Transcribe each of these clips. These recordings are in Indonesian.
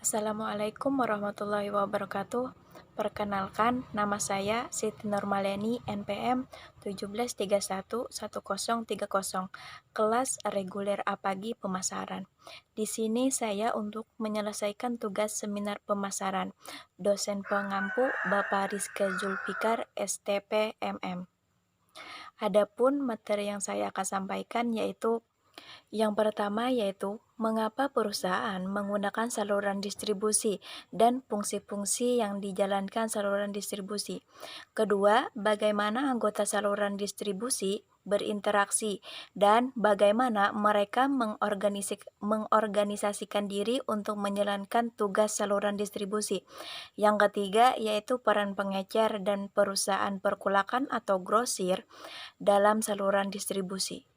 Assalamualaikum warahmatullahi wabarakatuh. Perkenalkan, nama saya Siti Nurmaleni, NPM 17311030, kelas reguler A pagi pemasaran. Di sini saya untuk menyelesaikan tugas seminar pemasaran. Dosen pengampu Bapak Rizka Zulfikar, STP MM. Adapun materi yang saya akan sampaikan yaitu yang pertama yaitu mengapa perusahaan menggunakan saluran distribusi dan fungsi-fungsi yang dijalankan saluran distribusi. Kedua, bagaimana anggota saluran distribusi berinteraksi dan bagaimana mereka mengorganisasikan diri untuk menjalankan tugas saluran distribusi. Yang ketiga yaitu peran pengecer dan perusahaan perkulakan atau grosir dalam saluran distribusi.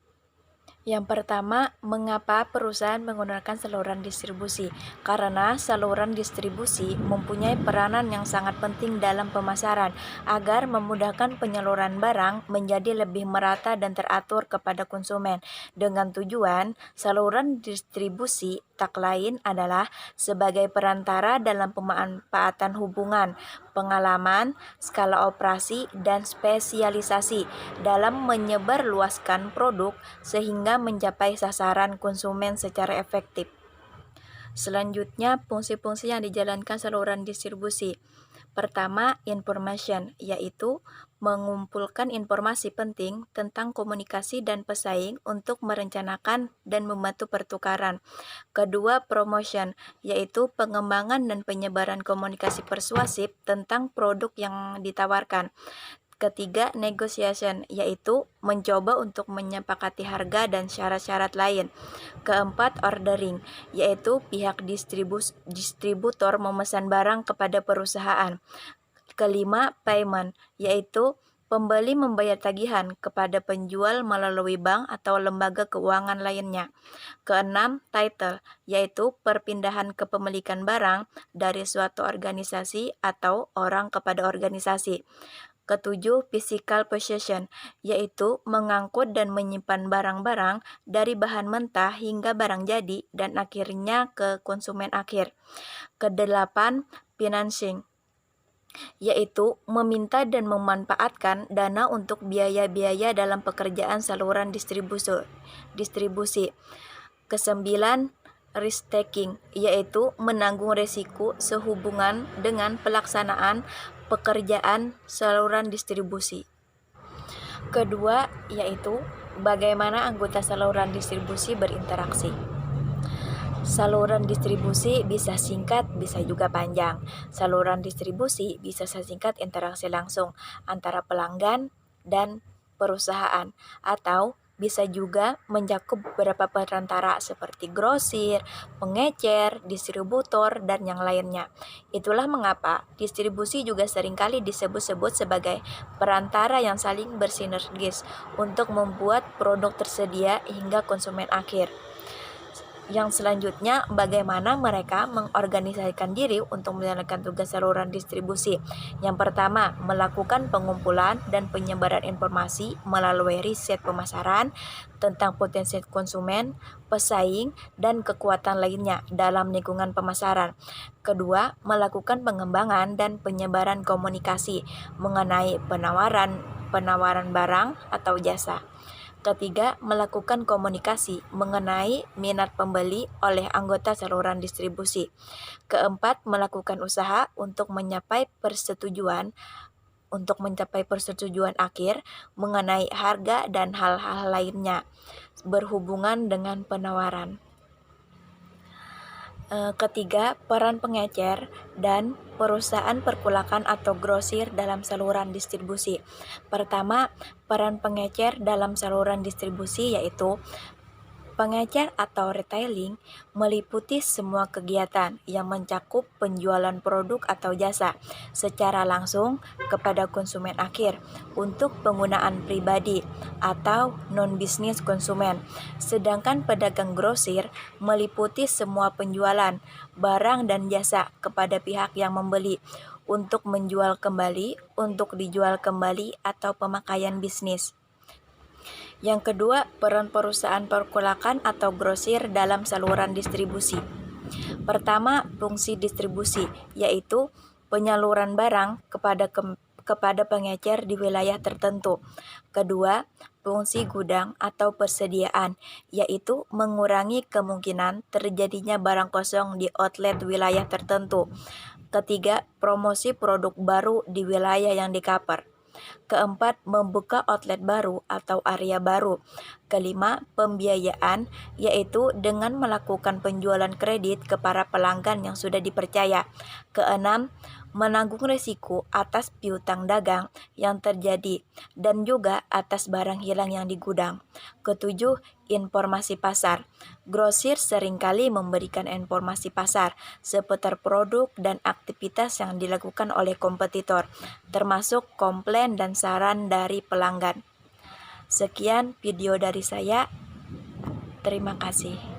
Yang pertama, mengapa perusahaan menggunakan saluran distribusi? Karena saluran distribusi mempunyai peranan yang sangat penting dalam pemasaran agar memudahkan penyaluran barang menjadi lebih merata dan teratur kepada konsumen. Dengan tujuan, saluran distribusi tak lain adalah sebagai perantara dalam pemanfaatan hubungan, pengalaman, skala operasi, dan spesialisasi dalam menyebarluaskan produk sehingga mencapai sasaran konsumen secara efektif. Selanjutnya, fungsi-fungsi yang dijalankan saluran distribusi. Pertama, information, yaitu mengumpulkan informasi penting tentang komunikasi dan pesaing untuk merencanakan dan membantu pertukaran. Kedua, promotion, yaitu pengembangan dan penyebaran komunikasi persuasif tentang produk yang ditawarkan. Ketiga, negotiation, yaitu mencoba untuk menyepakati harga dan syarat-syarat lain. Keempat, ordering, yaitu pihak distributor memesan barang kepada perusahaan. Kelima, payment, yaitu pembeli membayar tagihan kepada penjual melalui bank atau lembaga keuangan lainnya. Keenam, title, yaitu perpindahan kepemilikan barang dari suatu organisasi atau orang kepada organisasi. Ketujuh, physical possession, yaitu mengangkut dan menyimpan barang-barang dari bahan mentah hingga barang jadi dan akhirnya ke konsumen akhir. Kedelapan, financing, yaitu meminta dan memanfaatkan dana untuk biaya-biaya dalam pekerjaan saluran distribusi. Kesembilan, risk taking, yaitu menanggung resiko sehubungan dengan pelaksanaan pekerjaan saluran distribusi. Kedua, yaitu bagaimana anggota saluran distribusi berinteraksi. Saluran distribusi bisa singkat, bisa juga panjang. Saluran distribusi bisa sesingkat interaksi langsung antara pelanggan dan perusahaan, atau bisa juga mencakup beberapa perantara seperti grosir, pengecer, distributor, dan yang lainnya. Itulah mengapa distribusi juga seringkali disebut-sebut sebagai perantara yang saling bersinergis untuk membuat produk tersedia hingga konsumen akhir. Yang selanjutnya, bagaimana mereka mengorganisasikan diri untuk menjalankan tugas saluran distribusi. Yang pertama, melakukan pengumpulan dan penyebaran informasi melalui riset pemasaran tentang potensi konsumen, pesaing, dan kekuatan lainnya dalam lingkungan pemasaran. Kedua, melakukan pengembangan dan penyebaran komunikasi mengenai penawaran barang atau jasa. Ketiga, melakukan komunikasi mengenai minat pembeli oleh anggota saluran distribusi. Keempat, melakukan usaha untuk mencapai persetujuan akhir mengenai harga dan hal-hal lainnya berhubungan dengan penawaran. Ketiga, peran pengecer dan perusahaan perkulakan atau grosir dalam saluran distribusi. Pertama, peran pengecer dalam saluran distribusi yaitu pengecer atau retailing meliputi semua kegiatan yang mencakup penjualan produk atau jasa secara langsung kepada konsumen akhir untuk penggunaan pribadi atau non-bisnis konsumen. Sedangkan pedagang grosir meliputi semua penjualan barang dan jasa kepada pihak yang membeli untuk menjual kembali, untuk dijual kembali atau pemakaian bisnis. Yang kedua, peran perusahaan perkulakan atau grosir dalam saluran distribusi. Pertama, fungsi distribusi, yaitu penyaluran barang kepada pengecer di wilayah tertentu. Kedua, fungsi gudang atau persediaan, yaitu mengurangi kemungkinan terjadinya barang kosong di outlet wilayah tertentu. Ketiga, promosi produk baru di wilayah yang di-cover. Keempat, membuka outlet baru atau area baru. Kelima, pembiayaan, yaitu dengan melakukan penjualan kredit ke para pelanggan yang sudah dipercaya. Keenam, menanggung risiko atas piutang dagang yang terjadi dan juga atas barang hilang yang di gudang. Ketujuh, informasi pasar. Grosir seringkali memberikan informasi pasar seputar produk dan aktivitas yang dilakukan oleh kompetitor, termasuk komplain dan saran dari pelanggan. Sekian video dari saya. Terima kasih.